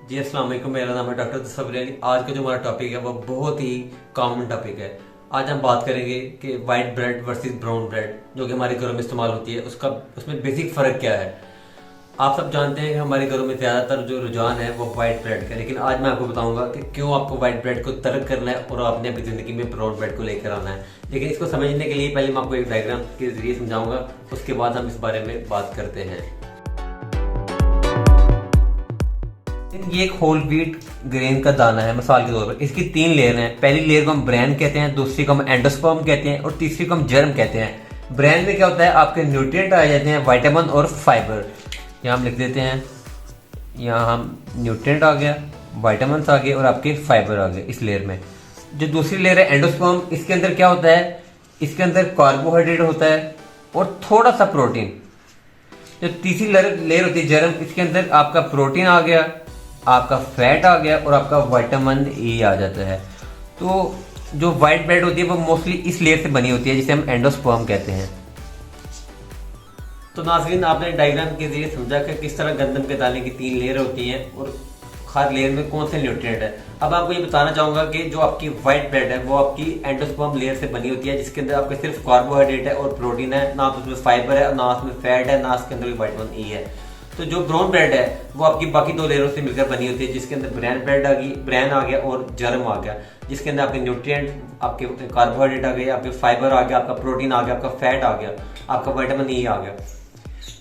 जी अस्सलाम वालेकुम। मेरा नाम है डॉक्टर तसव्वुर अली। आज का जो हमारा टॉपिक है वो बहुत ही कॉमन टॉपिक है। आज हम बात करेंगे कि white bread versus brown bread जो कि हमारे घरों में इस्तेमाल होती है उसका उसमें बेसिक फ़र्क क्या है। आप सब जानते हैं कि हमारे घरों में ज़्यादातर जो रुझान है वो वाइट ब्रेड का है, लेकिन आज मैं आपको बताऊंगा कि क्यों आपको वाइट ब्रेड को तर्क करना है और आपने अपनी ज़िंदगी में ब्राउन ब्रेड को लेकर आना है। लेकिन इसको समझने के लिए पहले मैं आपको एक डायग्राम के जरिए समझाऊंगा, उसके बाद हम इस बारे में बात करते हैं। ये एक होल व्हीट ग्रेन का दाना है। मिसाल के तौर पर इसकी 3 लेयर हैं। पहली लेयर को हम ब्रेन कहते हैं, दूसरी को हम एंडोस्पर्म कहते हैं और तीसरी को हम जर्म कहते हैं। ब्रेन में क्या होता है, आपके न्यूट्रिएंट आ जाते हैं, विटामिन और फाइबर। यहाँ हम लिख देते हैं, यहाँ हम न्यूट्रिएंट आ गया, विटामिन आ गए और आपके फाइबर आ गए इस लेयर में। जो दूसरी लेयर है एंडोस्पर्म, इसके अंदर क्या होता है, इसके अंदर कार्बोहाइड्रेट होता है और थोड़ा सा प्रोटीन। जो तीसरी लेयर होती है जर्म, इसके अंदर आपका प्रोटीन आ गया, आपका फैट आ गया और आपका विटामिन ए आ जाता है। तो जो वाइट ब्रेड होती है वो मोस्टली इस लेयर से बनी होती है जिसे हम एंडोस्पर्म कहते हैं। तो नाज़रीन, आपने डायग्राम के जरिए समझा कि किस तरह गंदम के दाने की 3 लेयर होती हैं और हर लेयर में कौन से न्यूट्रिएंट है। अब आपको ये बताना चाहूंगा कि जो आपकी वाइट ब्रेड है वो आपकी एंडोस्पर्म लेयर से बनी होती है, जिसके अंदर आपके सिर्फ कार्बोहाइड्रेट है और प्रोटीन है, ना तो उसमें फाइबर है, ना उसमें फैट है, ना उसके अंदर विटामिन ई है। तो जो ब्राउन ब्रेड है वो आपकी बाकी 2 लेयरों से मिलकर बनी होती है, जिसके अंदर ब्रेन आ गया और जर्म आ गया, जिसके अंदर आपके न्यूट्रिएंट, आपके कार्बोहाइड्रेट आ गए, आपके फाइबर आ गया, आपका प्रोटीन आ गया, आपका फैट आ गया, आपका विटामिन ई आ गया।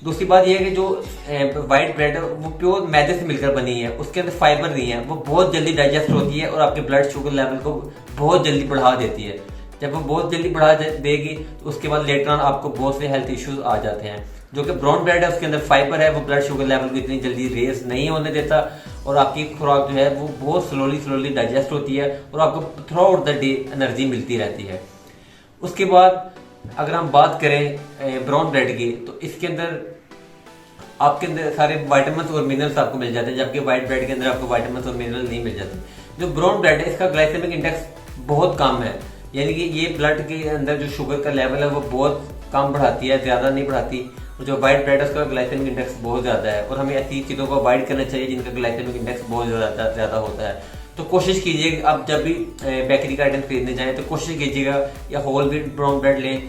दूसरी बात यह है कि जो वाइट ब्रेड है वो प्योर मैदे से मिलकर बनी है, उसके अंदर फाइबर नहीं है, वो बहुत जल्दी डाइजेस्ट होती है और आपके ब्लड शुगर लेवल को बहुत जल्दी बढ़ा देती है। जब वो बहुत जल्दी बढ़ा देगी तो उसके बाद लेटर ऑन आपको बहुत से हेल्थ इश्यूज आ जाते हैं। जो कि ब्राउन ब्रेड है उसके अंदर फाइबर है, वो ब्लड शुगर लेवल को इतनी जल्दी रेस नहीं होने देता और आपकी खुराक जो है वो बहुत स्लोली डाइजेस्ट होती है और आपको through out the day energy मिलती रहती है। उसके बाद अगर हम बात करें ब्राउन ब्रेड की, तो इसके अंदर आपके अंदर सारे विटामिन और मिनरल्स आपको मिल जाते हैं, जबकि व्हाइट ब्रेड के अंदर आपको विटामिन और मिनरल नहीं मिल जाते। जो ब्राउन ब्रेड है इसका ग्लाइसेमिक इंडेक्स बहुत कम है, यानी कि ये ब्लड के अंदर जो शुगर का लेवल है वो बहुत कम बढ़ाती है, ज़्यादा नहीं बढ़ाती। और जो वाइट ब्रेड है उसका ग्लाइसेमिक इंडेक्स बहुत ज़्यादा है और हमें ऐसी चीज़ों को अवॉइड करना चाहिए जिनका ग्लाइसेमिक इंडेक्स बहुत ज़्यादा होता है। तो कोशिश कीजिए आप जब भी बेकरी का आइटम खरीदने जाएं तो कोशिश कीजिएगा या होल व्हीट ब्राउन ब्रेड लें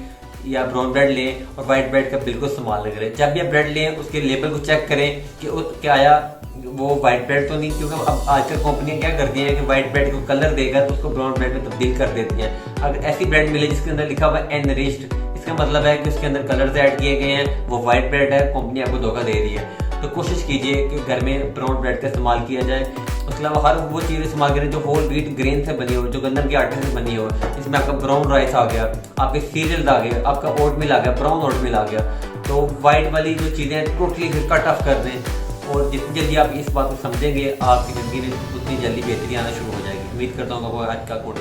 या ब्राउन ब्रेड लें और वाइट ब्रेड का बिल्कुल इस्तेमाल न करें। जब भी आप ब्रेड लें उसके लेबल को चेक करें कि क्या आया वो वाइट ब्रेड तो नहीं, क्योंकि अब आजकल कंपनियां क्या करती हैं कि वाइट ब्रेड को कलर देकर उसको ब्राउन ब्रेड में तब्दील कर देती हैं। अगर ऐसी ब्रेड मिले जिसके अंदर लिखा हुआ है एनरिच्ड, इसका मतलब है कि उसके अंदर कलर्स ऐड किए गए हैं, वो वाइट ब्रेड है, कंपनी आपको धोखा दे रही है। तो कोशिश कीजिए कि घर में ब्राउन ब्रेड का इस्तेमाल किया जाए। उसके अलावा हर वो चीज़ इस्तेमाल करें जो होल व्हीट ग्रेन से बनी हो, जो गंदम के आटे से बनी हो। इसमें आपका ब्राउन राइस आ गया, आपके सीरियल्स आ गए, आपका ओट मिल आ गया, ब्राउन ओट मिल आ गया। तो वाइट वाली जो चीज़ें टोटली फिर कट ऑफ कर दें और जितनी जल्दी आप इस बात को समझेंगे आपकी ज़िंदगी में उतनी जल्दी बेहतरी आना शुरू हो जाएगी। उम्मीद करता हूँ आपको आज का कोड